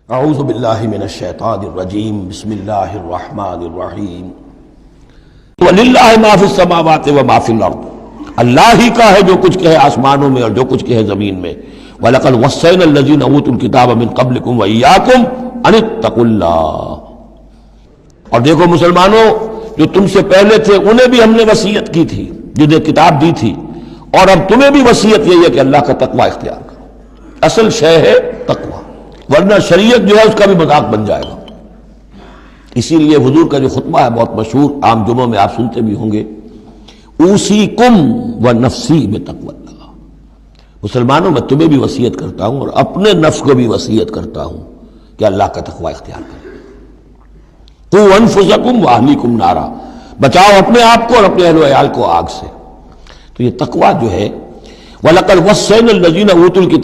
अऊज़ु बिल्लाहि मिनश शैतानिर रजीम बिस्मिल्लाहिर्रहमानिर्रहीम वलिल्लाहि मा फिस समावाति व मा फिल अर्द। अल्लाह ही का है जो कुछ के है आसमानों में और जो कुछ के है जमीन में। वलक़द वस्सैनल लज़ीना ऊतुल किताब मिन क़ब्लिकुम व इय्याकुम अनित्तक़ुल्लाह। और देखो मुसलमानों, जो तुमसे पहले थे उन्हें भी हमने वसीयत की थी, जिन्हें किताब दी थी, और अब तुम्हें भी वसीयत यही है कि अल्लाह का तकवा इख्तियार करो। असल शय है तकवा, वरना शरीयत जो है उसका भी मजाक बन जाएगा। इसीलिए हुजूर का जो खुतबा है बहुत मशहूर, आम जुम्मों में आप सुनते भी होंगे, ऊसीकुम व नफ्सी बितक़वल्लाह। मुसलमानों, मैं तुम्हें भी वसीयत करता हूं और अपने नफ्स को भी वसीयत करता हूं कि अल्लाह का तकवा इख्तियार करें। तू अनफुसकुम व अहलीकुम नारा, बचाओ अपने आप को और अपने अहलो अयाल को आग से। तो ये तकवा जो है, वलक़द वस्सैनल लज़ीना ऊतुल किताब